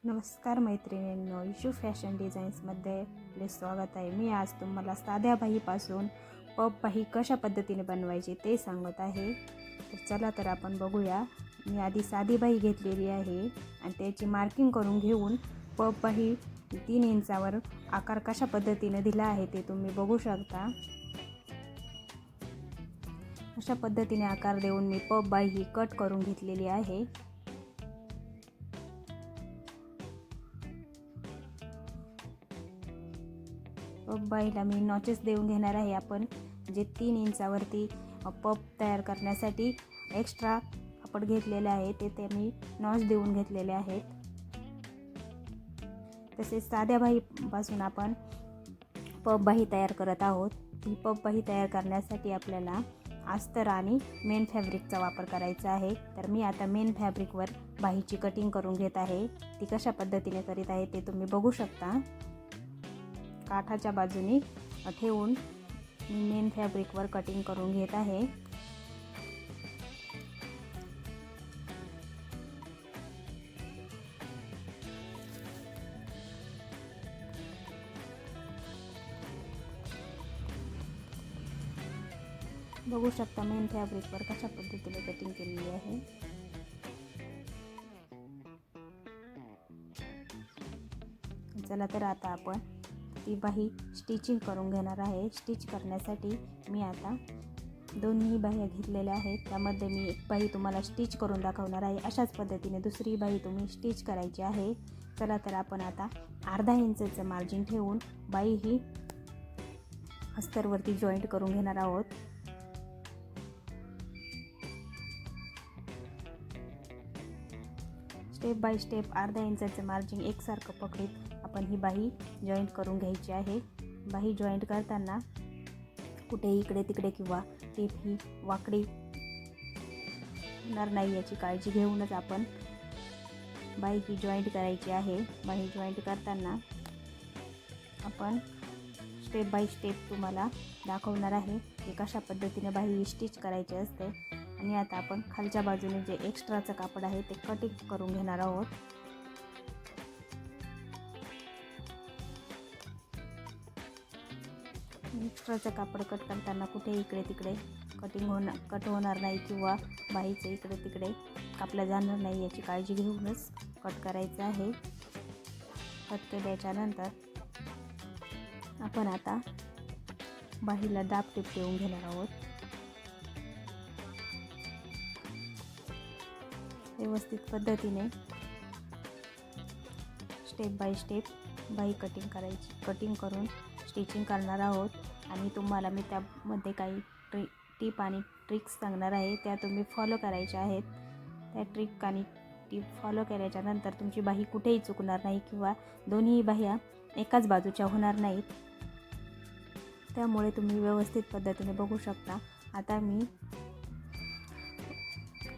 नमस्कार मैत्रिणींनो, issue fashion डिझाईन्समध्ये आपले स्वागत आहे. मी आज तुम्हाला साध्या बाहीपासून पफ बाही कशा पद्धतीने बनवायची ते सांगत आहे. तर चला तर आपण बघूया. मी आधी साधी बाही घेतलेली आहे आणि त्याची मार्किंग करून घेऊन पफ बाही 3 इंचावर आकार कशा पद्धतीने दिला आहे ते तुम्ही बघू शकता. अशा पद्धतीने आकार देऊन मी पफ बाही कट करून घेतलेली आहे. पफ बाहीला मी नॉचेस देऊन घेणार आहे. आपण जे 3 इंचावरती पफ तयार करण्यासाठी एक्स्ट्रा कापड घेतलेले आहे ते मी नॉच देऊन घेतलेले आहेत. तसेच साध्या बाहीपासून आपण पफ बाही तयार करत आहोत. ही पफ बाही तयार करण्यासाठी आपल्याला अस्तर आणि मेन फॅब्रिकचा वापर करायचा आहे. तर मी आता मेन फॅब्रिकवर बाहीची कटिंग करून घेत आहे. ती कशा पद्धतीने करीत आहे ते तुम्ही बघू शकता. काठाच्या बाजूने ठेवून मी मेन फॅब्रिकवर कटिंग करून घेत आहे. बघू शकता मेन फॅब्रिकवर कशा पद्धतीने कटिंग केलेली आहे. चला तर आता आपण ती बाही स्टिचिंग करून घेणार आहे. स्टिच करण्यासाठी मी आता दोन्ही बाह्या घेतलेल्या आहेत. त्यामध्ये मी एक बाही तुम्हाला स्टिच करून दाखवणार आहे. अशाच पद्धतीने दुसरी बाही तुम्ही स्टिच करायची आहे. चला तर आपण आता अर्धा इंचचं मार्जिन ठेवून बाही ही अस्तरवरती जॉईंट करून घेणार आहोत. स्टेप बाय स्टेप अर्धा इंचाचं मार्जिन एकसारखं पकडीत आपण ही बाही जॉईंट करून घ्यायची आहे. बाही जॉईंट करताना कुठेही इकडे तिकडे किंवा टेप ही वाकडी होणार नाही याची काळजी घेऊनच आपण बाही ही जॉईंट करायची आहे. बाही जॉईंट करताना आपण स्टेप बाय स्टेप तुम्हाला दाखवणार आहे की कशा पद्धतीने बाही स्टिच करायची असते. आणि आता आपण खालच्या बाजूने जे एक्स्ट्राचं कापड आहे ते कटिंग करून घेणार आहोत. एक्स्ट्राचं कापड कट करताना कुठे इकडे तिकडे कट होणार नाही किंवा बाहीचं इकडे तिकडे कापलं जाणार नाही याची काळजी घेऊनच कट करायचं आहे. कट केल्याच्या नंतर आपण आता बाहीला दाब टीप देऊन घेणार आहोत. व्यवस्थित पद्धतीने स्टेप बाय स्टेप बाही कटिंग करून स्टिचिंग करणार आहोत. आणि तुम्हाला मी त्यामध्ये काही टिप आणि ट्रिक्स सांगणार आहे, त्या तुम्ही फॉलो करायच्या आहेत. त्या ट्रिक आणि टिप फॉलो केल्याच्या नंतर तुमची बाही कुठेही चुकणार नाही किंवा दोन्ही बाह्या एकाच बाजूच्या होणार नाहीत. त्यामुळे तुम्ही व्यवस्थित पद्धतीने बघू शकता. आता मी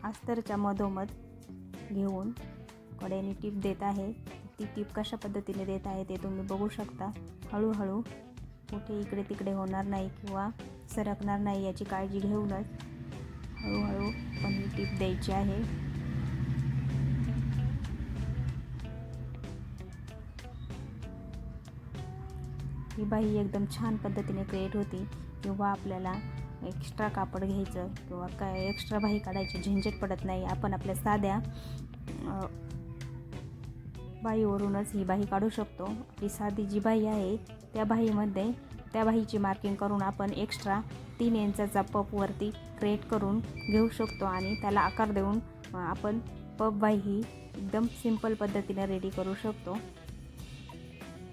अस्तरच्या मधोमध घेऊन कडेने टिप देत आहे. ती टिप कशा पद्धतीने देत आहे ते तुम्ही बघू शकता. हळूहळू कुठे इकडे तिकडे होणार नाही किंवा सरकणार नाही याची काळजी घेऊनच हळूहळू पण ही टिप द्यायची आहे. ही बाही एकदम छान पद्धतीने क्रिएट होती. किंवा आपल्याला एक्स्ट्रा कापड घ्यायचं किंवा काय एक्स्ट्रा बाही काढायची झंझट पडत नाही. आपण आपल्या साध्या बाहीवरूनच ही बाही काढू शकतो. आपली साधी जी बाही आहे त्या बाहीची मार्किंग करून आपण एक्स्ट्रा 3 इंचाचा पफवरती क्रिएट करून घेऊ शकतो आणि त्याला आकार देऊन आपण पफ बाही ही एकदम सिंपल पद्धतीने रेडी करू शकतो.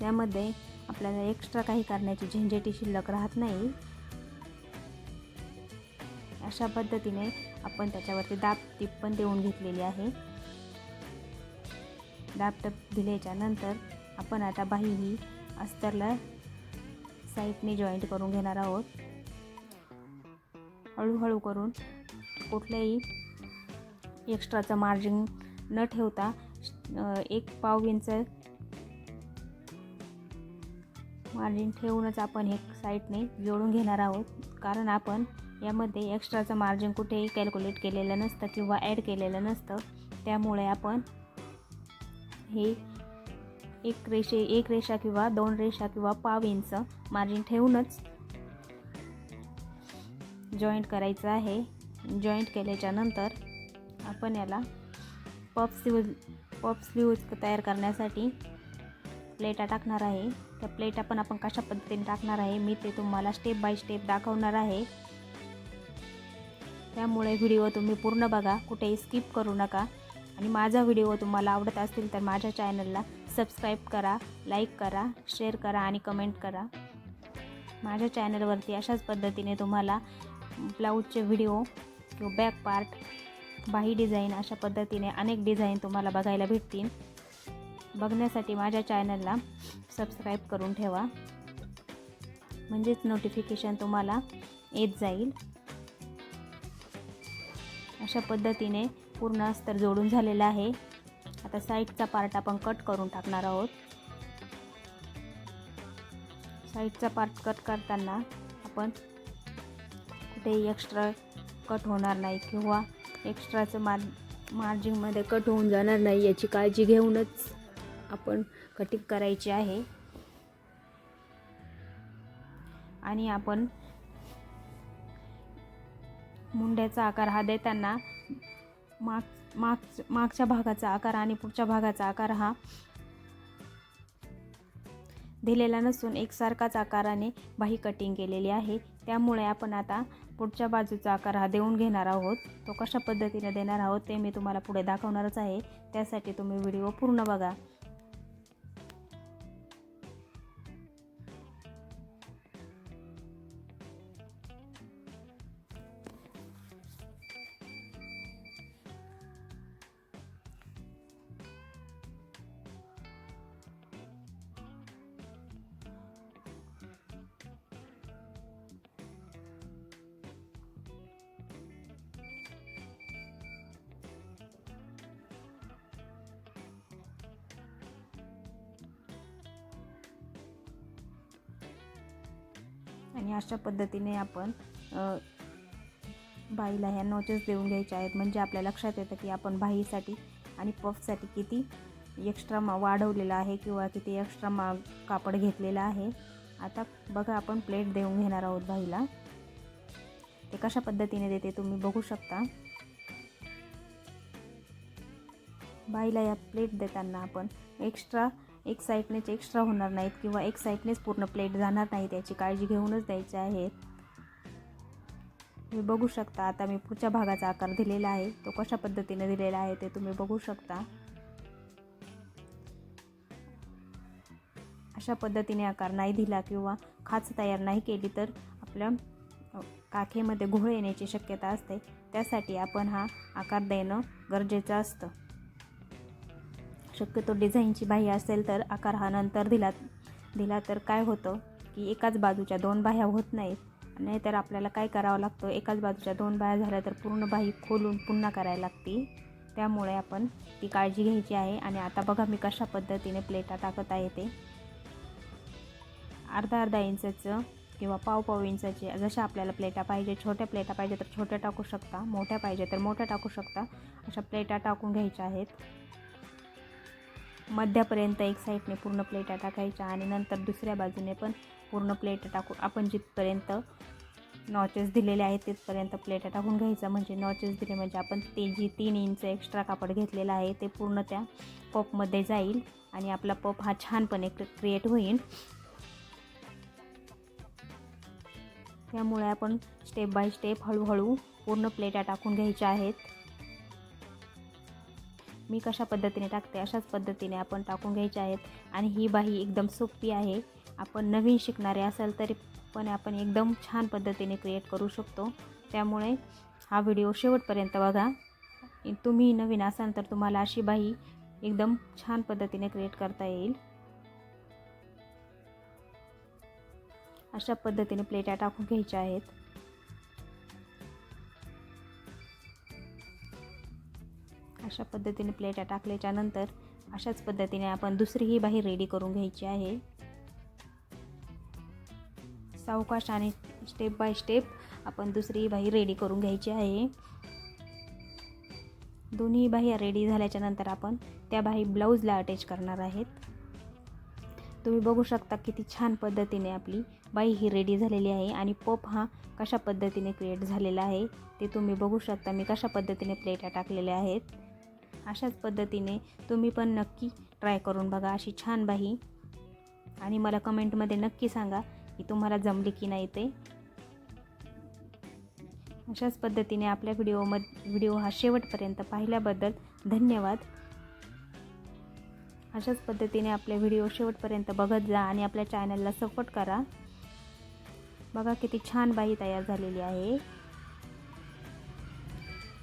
त्यामध्ये आपल्याला एक्स्ट्रा काही करण्याची झंझटी शिल्लक राहत नाही. अशा पद्धतीने आपण त्याच्यावरती दाब टीप पण देऊन घेतलेली आहे. दाब टीप दिल्याच्या नंतर आपण आता बाही ही अस्तरला साईडने जॉईंट करून घेणार आहोत. हळूहळू करून कुठल्याही एक्स्ट्राचं मार्जिन न ठेवता 1/2 इंच मार्जिन ठेवूनच आपण हे साईडने जोडून घेणार आहोत. कारण आपण यामध्ये एक्स्ट्राचं मार्जिन कुठेही कॅल्क्युलेट केलेलं नसतं किंवा ॲड केलेलं नसतं. त्यामुळे आपण हे एक रेषा किंवा 2 रेषा किंवा पाव इंच मार्जिन ठेवूनच जॉईंट करायचं आहे. जॉईंट केल्याच्या नंतर आपण याला पफ स्लीव्ज तयार करण्यासाठी प्लेटा टाकणार आहे. त्या प्लेटा पण आपण कशा पद्धतीने टाकणार आहे मी ते तुम्हाला स्टेप बाय स्टेप दाखवणार आहे. त्यामुळे व्हिडिओ तुम्ही पूर्ण बघा, कुठेही स्किप करू नका. आणि माझा व्हिडिओ तुम्हाला आवडत असतील तर माझ्या चॅनलला सबस्क्राईब करा, लाईक करा, शेअर करा आणि कमेंट करा. माझ्या चॅनलवरती अशाच पद्धतीने तुम्हाला ब्लाऊजचे व्हिडिओ किंवा बॅक पार्ट, बाही डिझाईन अशा पद्धतीने अनेक डिझाईन तुम्हाला बघायला भेटतील. बघण्यासाठी माझ्या चॅनलला सबस्क्राईब करून ठेवा, म्हणजेच नोटिफिकेशन तुम्हाला येत जाईल. अशा पद्धतीने पूर्ण अस्तर जोडून झालेलं आहे. आता साईडचा पार्ट आपण कट करून टाकणार आहोत. साईडचा पार्ट कट करताना आपण कुठेही एक्स्ट्रा कट होणार नाही किंवा एक्स्ट्राचं मार्जिनमध्ये कट होऊन जाणार नाही याची काळजी घेऊनच आपण कटिंग करायची आहे. आणि आपण मुंड्याचा आकार हा देताना मागच्या भागाचा आकार आणि पुढच्या भागाचा आकार हा दिलेला नसून एकसारखाच आकाराने बाही कटिंग केलेली आहे. त्यामुळे आपण आता पुढच्या बाजूचा आकार हा देऊन घेणार आहोत. तो कशा पद्धतीने देणार आहोत ते मी तुम्हाला पुढे दाखवणारच आहे. त्यासाठी तुम्ही व्हिडिओ पूर्ण बघा. आणि अशा पद्धतीने आपण बाहीला ह्या नॉचेस देऊन घ्यायच्या आहेत. म्हणजे आपल्या लक्षात येतं की आपण बाहीसाठी आणि पफसाठी किती एक्स्ट्रा वाढवलेला आहे किंवा किती एक्स्ट्रा कापड घेतलेला आहे. आता बघा, आपण प्लेट देऊन घेणार आहोत बाहीला. ते कशा पद्धतीने देते तुम्ही बघू शकता. बाहीला या प्लेट देताना आपण एक साईडनेच एक्स्ट्रा होणार नाहीत किंवा एक साईडनेच पूर्ण प्लेट जाणार नाही, त्याची काळजी घेऊनच द्यायची आहे. तुम्ही बघू शकता. आता मी पुढच्या भागाचा आकार दिलेला आहे, तो कशा पद्धतीने दिलेला आहे ते तुम्ही बघू शकता. अशा पद्धतीने आकार नाही दिला किंवा खाच तयार नाही केली तर आपल्या काखेमध्ये घोळ येण्याची शक्यता असते. त्यासाठी आपण हा आकार देणं गरजेचं असतं. शक्यतो डिझाईनची बाही असेल तर आकार हा नंतर दिला तर काय होतं की एकाच बाजूच्या 2 बाह्या होत नाहीत. नाहीतर आपल्याला काय करावं लागतं, एकाच बाजूच्या 2 बाह्या झाल्या तर पूर्ण बाही खोलून पुन्हा करायला लागते. त्यामुळे आपण ती काळजी घ्यायची आहे. आणि आता बघा मी कशा पद्धतीने प्लेटा टाकत आहे ते. अर्धा इंचाचं किंवा पाव इंचाचे जशा आपल्याला प्लेटा पाहिजे. छोट्या प्लेटा पाहिजे तर छोट्या टाकू शकता, मोठ्या पाहिजे तर मोठ्या टाकू शकता. अशा प्लेटा टाकून घ्यायच्या आहेत. मध्यापर्यंत एक साईडने पूर्ण प्लेटा टाकायच्या आणि नंतर दुसऱ्या बाजूने पण पूर्ण प्लेट टाकून आपण जिथपर्यंत नॉचेस दिलेले आहेत तिथपर्यंत प्लेटा टाकून घ्यायचं. म्हणजे नॉचेस दिले म्हणजे आपण ते जी 3 इंच एक्स्ट्रा कापड घेतलेलं आहे ते पूर्ण त्या पफमध्ये जाईल आणि आपला पफ हा छानपणे क्रिएट होईल. त्यामुळे आपण स्टेप बाय स्टेप हळूहळू पूर्ण प्लेटा टाकून घ्यायच्या आहेत. मी कशा पद्धतीने टाकते अशाच पद्धतीने आपण टाकून घ्यायचे आहेत. आणि ही बाही एकदम सोपी आहे. आपण नवीन शिकणारे असाल तरी पण आपण एकदम छान पद्धतीने क्रिएट करू शकतो. त्यामुळे हा व्हिडिओ शेवटपर्यंत बघा. तुम्ही नवीन असाल तर तुम्हाला अशी बाही एकदम छान पद्धतीने क्रिएट करता येईल. अशा पद्धतीने प्लेटा टाकून घ्यायच्या आहेत. अशा पद्धतीने प्लेटा टाकल्याच्या नंतर अशाच पद्धतीने आपण दुसरीही बाही रेडी करून घ्यायची आहे. सावकाश आणि स्टेप बाय स्टेप आपण दुसरी बाही रेडी करून घ्यायची आहे. दोन्ही बाह्या रेडी झाल्याच्या नंतर आपण त्या बाही ब्लाऊजला अटॅच करणार आहेत. तुम्ही बघू शकता किती छान पद्धतीने आपली बाई ही रेडी झालेली आहे आणि पप हा कशा पद्धतीने क्रिएट झालेला आहे ते तुम्ही बघू शकता. मी कशा पद्धतीने प्लेटा टाकलेल्या आहेत. अशाच पद्धतीने तुम्ही पण नक्की ट्राय करून बघा अशी छान बाई, आणि मला कमेंटमध्ये नक्की सांगा की तुम्हाला जमली की नाही ते. अशाच पद्धतीने आपल्या व्हिडिओ हा शेवटपर्यंत पाहिल्याबद्दल धन्यवाद. अशाच पद्धतीने आपले व्हिडिओ शेवटपर्यंत बघत जा आणि आपल्या चॅनलला सपोर्ट करा. बघा किती छान बाई तयार झालेली आहे.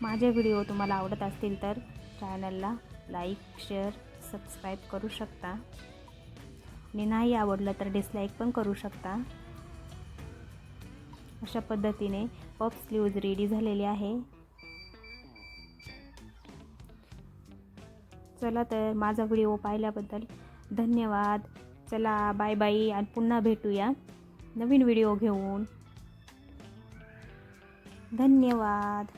माझे व्हिडिओ तुम्हाला आवडत असतील तर चॅनलला लाईक, शेअर, सबस्क्राईब करू शकता आणि नाही आवडलं तर डिसलाईक पण करू शकता. अशा पद्धतीने पफ स्लीव्ज रेडी झालेली आहे. चला तर माझा व्हिडिओ पाहिल्याबद्दल धन्यवाद. चला बाय बाय आणि पुन्हा भेटूया नवीन व्हिडिओ घेऊन. धन्यवाद.